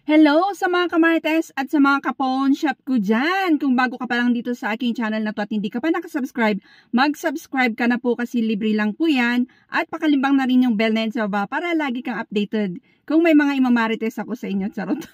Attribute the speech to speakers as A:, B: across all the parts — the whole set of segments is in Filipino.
A: Hello sa mga kamarites at sa mga ka-pawn shop ko dyan. Kung bago ka pa lang dito sa aking channel na to at hindi ka pa nakasubscribe, mag-subscribe ka na po kasi libre lang po yan. At pakalimbang na rin yung bell na yun sa baba para lagi kang updated kung may mga imamarites ako sa inyo. Charot.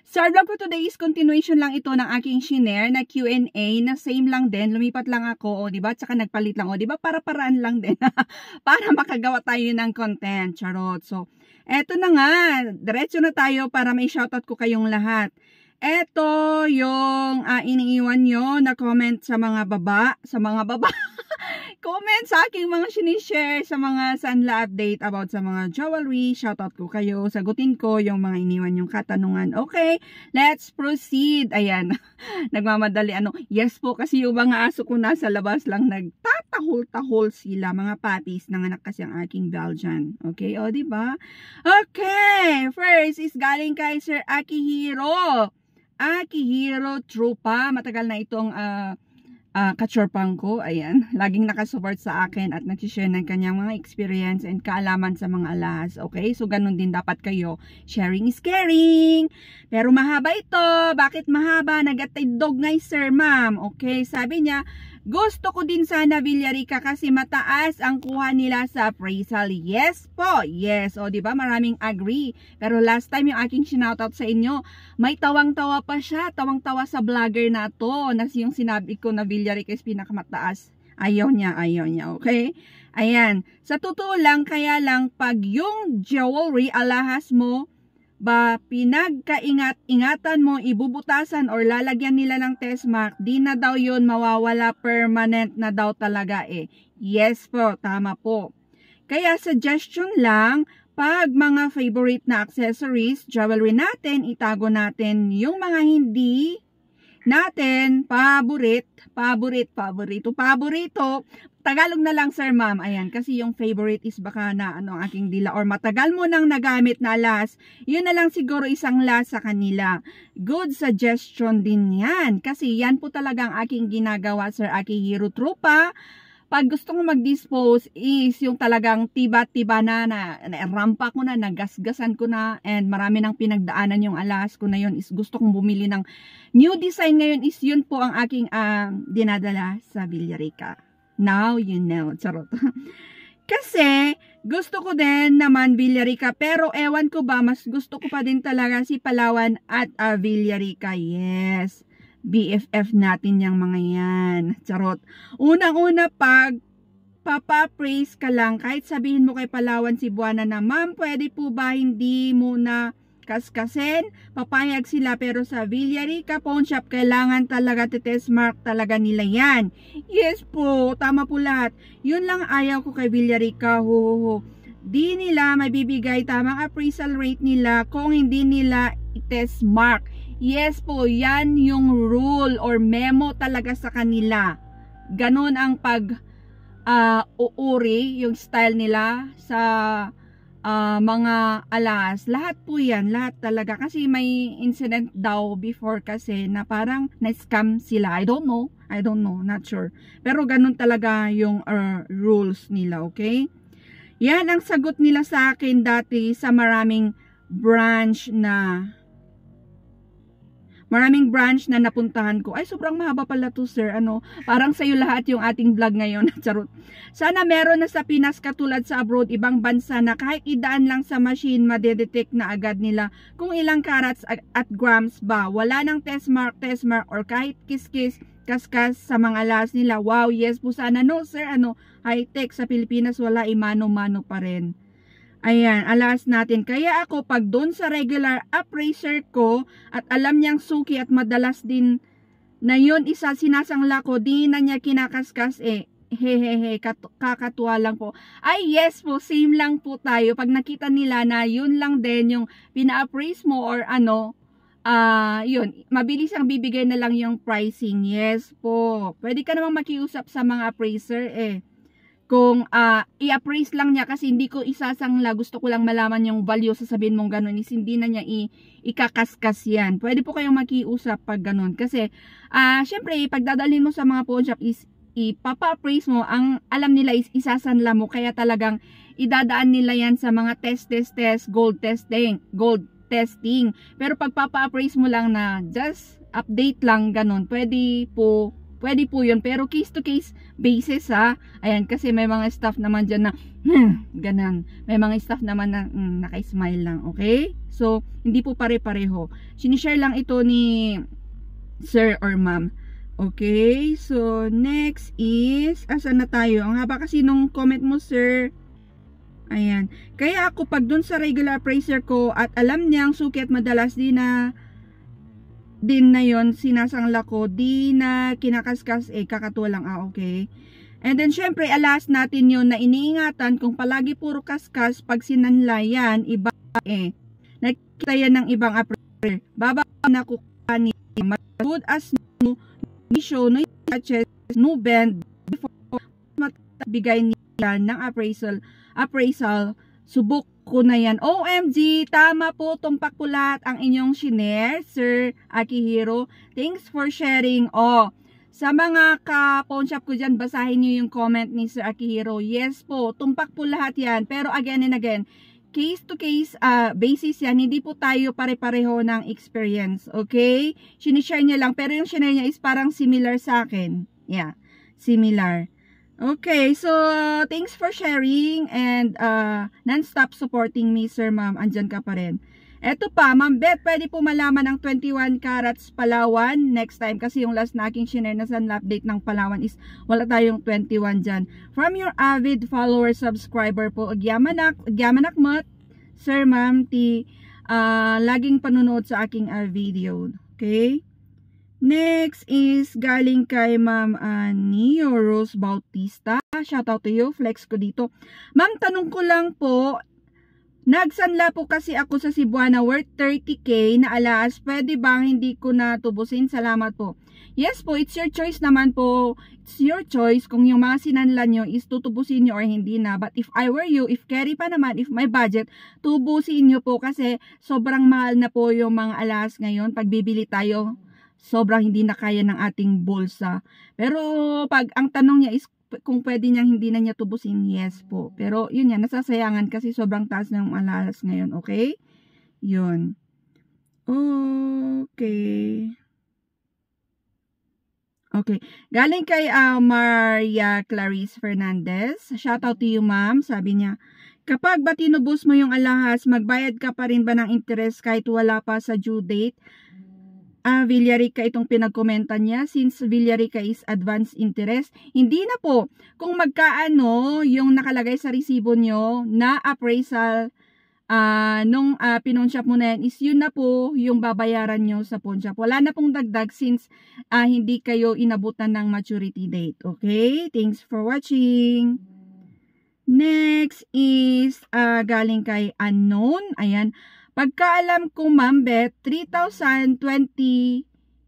A: So our vlog for today is continuation lang ito ng aking shinare na Q&A na same lang din. Lumipat lang ako, o diba? Tsaka nagpalit lang, o diba? Para-paraan lang din. Para makagawa tayo ng content. Charot. So, eto na nga, diretso na tayo para may shoutout ko kayong lahat. Eto yung iniiwan nyo na comment sa mga baba, comment sa aking mga sinishare sa mga Sanla update about sa mga jewelry. Shoutout ko kayo, sagutin ko yung mga iniwan yung katanungan. Okay, let's proceed. Ayan, nagmamadali yes po kasi yung mga aso ko nasa labas lang nagtatahol-tahol sila, mga puppies, nanganak kasi ang aking Belgian. Okay, o diba? Okay, first is galing kay Sir Akihiro. Akihiro Trupa, matagal na itong kachorpang ko, ayan, laging nakasupport sa akin at nagsishare ng kanyang mga experience and kaalaman sa mga alahas. Okay, so ganun din dapat kayo, sharing is caring. Pero mahaba ito. Bakit mahaba? Nagatidog ngay sir ma'am. Okay, sabi niya, gusto ko din sana Villarica kasi mataas ang kuha nila sa appraisal. Yes po, yes. O diba, maraming agree. Pero last time yung aking sinoutout sa inyo, may tawang-tawa pa siya. Tawang-tawa sa vlogger na to. Na yung sinabi ko na Villarica is pinakamataas. Ayaw niya, okay? Ayan. Sa totoo lang, kaya lang pag yung jewelry, alahas mo, ba pinagkaingat-ingatan mo, ibubutasan or lalagyan nila ng test mark, di na daw yun mawawala, permanent na daw talaga eh. Yes po, tama po. Kaya suggestion lang, pag mga favorite na accessories, jewelry natin, itago natin yung mga hindi natin paborito. Tagalog na lang sir ma'am, ayan, kasi yung favorite is baka na ang aking dila or matagal mo nang nagamit na last, yun na lang siguro isang last sa kanila. Good suggestion din yan, kasi yan po talagang aking ginagawa sir Akihiro Trupa. Pag gusto ko mag-dispose is yung talagang tiba-tiba na rampa ko na, nagasgasan ko na, and marami nang pinagdaanan yung alas ko na yun is gusto kong bumili ng new design ngayon is yun po ang aking dinadala sa Villarica. Now you know. Charot. Kasi gusto ko din naman Villarica, pero ewan ko ba, mas gusto ko pa din talaga si Palawan at Villarica. Yes. BFF natin yung mga yan. Charot. Unang-una, pag papa-praise ka lang, kahit sabihin mo kay Palawan, Cebuana na, ma'am, pwede po ba hindi muna kaskasin? Papayag sila, pero sa Villarica pawn shop, kailangan talaga test mark talaga nila yan. Yes po, tama po lahat. Yun lang ayaw ko kay Villarica. Di nila mabibigay tamang appraisal rate nila kung hindi nila test mark. Yes po, yan yung rule or memo talaga sa kanila. Ganon ang uuri, yung style nila sa mga alas. Lahat po yan, lahat talaga. Kasi may incident daw before kasi na parang na-scam sila. I don't know, not sure. Pero ganun talaga yung rules nila, okay? Yan ang sagot nila sa akin dati sa maraming branch na napuntahan ko. Ay, sobrang mahaba pala to sir. Parang sa'yo lahat yung ating vlog ngayon. Charot. Sana meron na sa Pinas katulad sa abroad, ibang bansa na kahit idaan lang sa machine, madedetect na agad nila kung ilang carats at grams ba. Wala nang test mark or kahit kiss-kiss, kaskas sa mga alas nila. Wow, yes po sana. No sir, high-tech sa Pilipinas, wala, mano-mano pa rin. Ayan, alas natin. Kaya ako, pag doon sa regular appraiser ko, at alam niyang suki at madalas din na yun isa sinasangla ko, di na niya kinakaskas kakatuwa lang po. Ay, yes po, same lang po tayo. Pag nakita nila na yun lang din yung pina-appraise mo or yun, mabilis ang bibigay na lang yung pricing. Yes po. Pwede ka namang makiusap sa mga appraiser kung i-appraise lang niya kasi hindi ko isasangla, gusto ko lang malaman yung value, sasabihin mong ganun is hindi na niya ikakaskas yan. Pwede po kayong makiusap pag ganun kasi syempre pag dadalhin mo sa mga pawn shop is ipapa-appraise mo, ang alam nila is isasanla mo, kaya talagang idadaan nila yan sa mga test, gold testing, gold testing. Pero pag papa-appraise mo lang na just update lang, ganun, pwede po yun. Pero case to case basis ha. Ayan, kasi may mga staff naman dyan na ganun. May mga staff naman na naka-smile lang. Okay? So, hindi po pare-pareho. Sinishare lang ito ni sir or ma'am. Okay? So, next is, asan na tayo? Ang haba kasi nung comment mo, sir. Ayan. Kaya ako pag dun sa regular appraiser ko at alam niyang suki at madalas din na yon sinasangla ko, di na kinakaskas, kakatuwa lang, okay. And then syempre alas natin yon na iniingatan kung palagi puro kaskas, pag sinanla yan, iba nakikita yan ng ibang appraiser, baba na kukuha niya, good as no show, no touches, no bend, before matabigay niya ng appraisal, subok ko na yan. OMG, tama po, tumpak po lahat ang inyong shinare, Sir Akihiro. Thanks for sharing. Sa mga ka-pawn shop ko dyan, basahin nyo yung comment ni Sir Akihiro. Yes po, tumpak po lahat yan. Pero again and again, case to case basis yan, hindi po tayo pare-pareho ng experience. Okay? Sinishare niya lang, pero yung shinare niya is parang similar sa akin. Yeah, similar. Okay, so thanks for sharing and non-stop supporting me, sir, ma'am. Andyan ka pa rin. Eto pa, ma'am Beth, pwede po malaman ang 21 carats Palawan next time kasi yung last na aking share na sunlap update ng Palawan is wala tayong 21 dyan. From your avid follower subscriber po, Agyamanak Mot, sir, ma'am, laging panunood sa aking video. Okay? Next is galing kay Ma'am Neo Rose Bautista. Shout out to you. Flex ko dito. Ma'am, tanong ko lang po. Nagsanla po kasi ako sa Cebuana worth 30k na alas. Pwede bang hindi ko na tubusin? Salamat po. Yes po, it's your choice naman po. It's your choice kung yung mga sinanla nyo is tutubusin nyo or hindi na. But if I were you, if carry pa naman, if may budget, tubusin nyo po kasi sobrang mahal na po yung mga alas ngayon. Pag bibili tayo, sobrang hindi na kaya ng ating bulsa. Pero pag ang tanong niya is kung pwede niyang hindi na niya tubusin, yes po. Pero yun yan, nasasayangan kasi sobrang taas ng alas ngayon, okay? Yun. Okay. Okay. Galing kay Maria Clarice Fernandez. Shout out to you, ma'am. Sabi niya, kapag ba tinubos mo yung alahas, magbayad ka pa rin ba ng interest kahit wala pa sa due date? Villarica itong pinagkomentan niya since Villarica is advanced interest. Hindi na po. Kung magkaano yung nakalagay sa resibo nyo na appraisal nung pinon shop mo na yan is yun na po yung babayaran nyo sa pawn shop. Wala na pong dagdag since hindi kayo inabutan ng maturity date. Okay? Thanks for watching. Next is galing kay Unknown. Ayan. Pagkaalam ko, Ma'am Beth, 3,020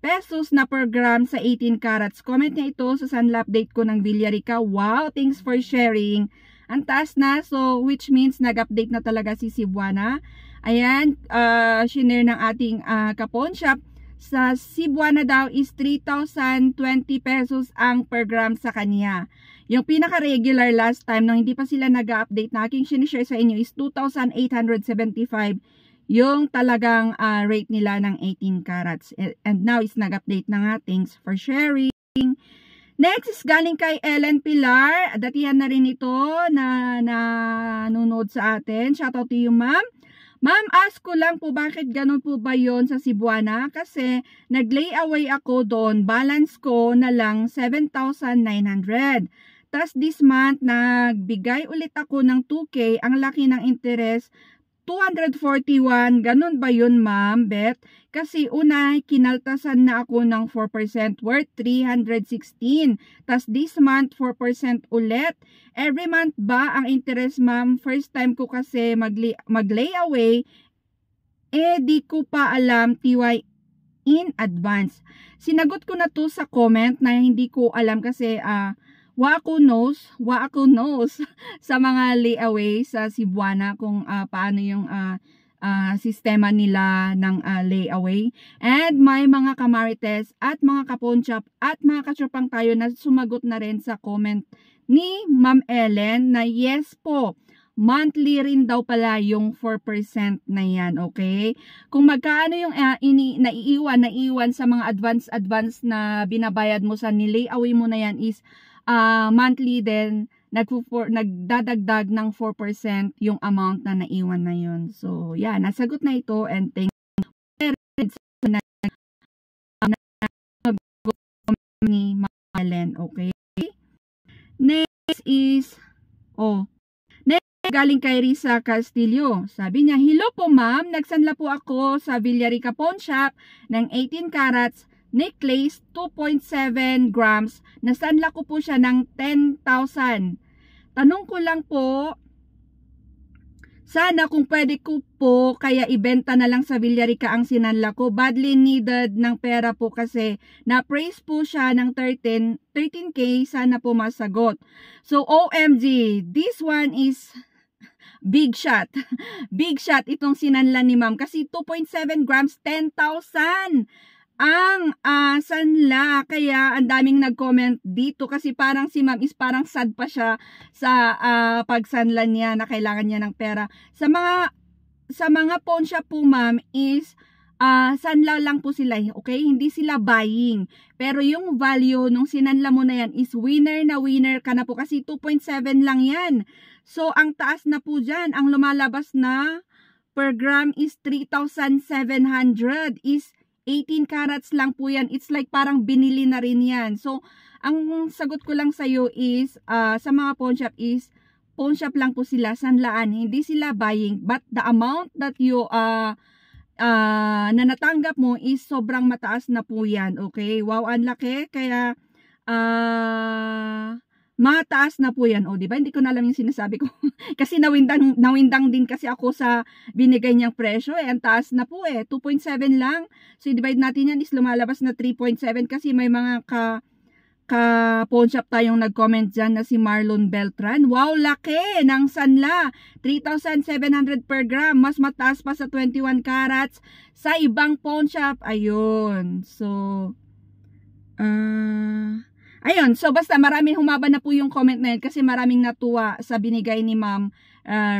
A: pesos na per gram sa 18 carats. Comment niya ito sa sunlap update ko ng Villarica. Wow, thanks for sharing. Ang taas na, so which means nag-update na talaga si Cebuana. Ayan, shinare ng ating ka-pawn shop. Sa Cebuana daw is 3,020 pesos ang per gram sa kanya. Yung pinaka-regular last time, nung hindi pa sila nag-update na aking sinishare sa inyo is 2,875. Yung talagang rate nila ng 18 carats. And now is nag-update na nga. Thanks for sharing. Next is galing kay Ellen Pilar. Datihan na rin ito na nanonood sa atin. Shout out to you, ma'am. Ma'am, ask ko lang po bakit ganun po ba yon sa Cebuana? Kasi nag-layaway ako doon. Balance ko na lang 7,900. Tapos this month, nagbigay ulit ako ng 2K. Ang laki ng interest, 241, ganun ba yun, ma'am Beth? Kasi una, kinaltasan na ako ng 4% worth 316. Tas this month, 4% ulit. Every month ba ang interest, ma'am? First time ko kasi mag-layaway, di ko pa alam TY in advance. Sinagot ko na to sa comment na hindi ko alam kasi wa ako knows sa mga layaway sa Cebuana kung paano yung sistema nila ng layaway. And may mga kamarites at mga ka-pawn shop at mga kasyopang tayo na sumagot na rin sa comment ni Ma'am Ellen na yes po, monthly rin daw pala yung 4% na yan, okay? Kung magkaano yung naiiwan sa mga advance na binabayad mo sa nilayaway mo na yan is monthly din, nagdadagdag ng 4% yung amount na naiwan na yun. So, yeah, nasagot na ito and thank you ni Malen, okay? Next is, galing kay Risa Castillo. Sabi niya, hello po ma'am, nagsanla po ako sa Villarica Pawn Shop ng 18 carats necklace 2.7 grams. Nasanla ko po siya ng 10,000. Tanong ko lang po, sana kung pwede ko po kaya ibenta na lang sa Villarica ang sinanla ko. Badly needed ng pera po kasi na-praise po siya ng 13K. Sana po masagot. So OMG, this one is big shot. Big shot itong sinanla ni ma'am kasi 2.7 grams, 10,000 ang sanla. Kaya ang daming nag-comment dito kasi parang si ma'am is parang sad pa siya sa pagsanla niya na kailangan niya ng pera. Sa mga pawn shop po ma'am is sanla lang po sila, okay? Hindi sila buying. Pero yung value nung sinanla mo na yan is winner na winner ka na po kasi 2.7 lang yan. So ang taas na po dyan, ang lumalabas na per gram is 3,700 is 18 carats lang po yan. It's like parang binili na rin yan. So, ang sagot ko lang sa'yo is, sa mga pawn shop is, pawn shop lang po sila, sanlaan. Hindi sila buying. But the amount that you, na natanggap mo is sobrang mataas na po yan. Okay? Wow, ang laki. Kaya, mataas na po yan. O, diba? Hindi ko na alam yung sinasabi ko. Kasi nawindang din kasi ako sa binigay niyang presyo. Ang taas na po 2.7 lang. So, divide natin yan is lumalabas na 3.7 kasi may mga pawn shop tayong nag-comment dyan na si Marlon Beltran. Wow, laki ng sanla. 3,700 per gram. Mas mataas pa sa 21 carats sa ibang pawn shop. Ayun. So, ayun, so basta maraming humaba na po yung comment na yun kasi maraming natuwa sa binigay ni Ma'am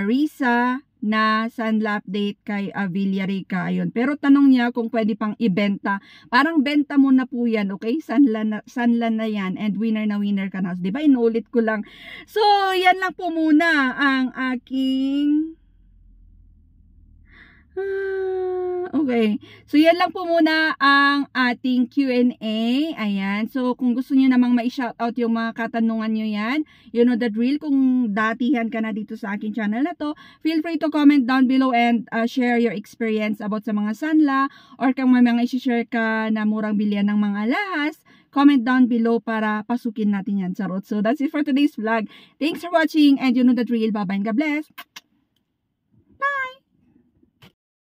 A: Risa na sanla update kay Villarica. Ayun. Pero tanong niya kung pwede pang ibenta. Parang benta mo na po yan, okay? Sanla na yan and winner na winner ka na. Diba? Inulit ko lang. So, yan lang po muna ang aking okay. So, yan lang po muna ang ating Q&A. Ayan. So, kung gusto niyo namang ma-shoutout yung mga katanungan nyo yan, you know the drill. Kung datihan ka na dito sa aking channel na to, feel free to comment down below and share your experience about sa mga sanla or kung may mga isi-share ka na murang bilyan ng mga lahas, comment down below para pasukin natin yan, charot. So, that's it for today's vlog. Thanks for watching and you know the drill. Bye-bye and God bless. Bye!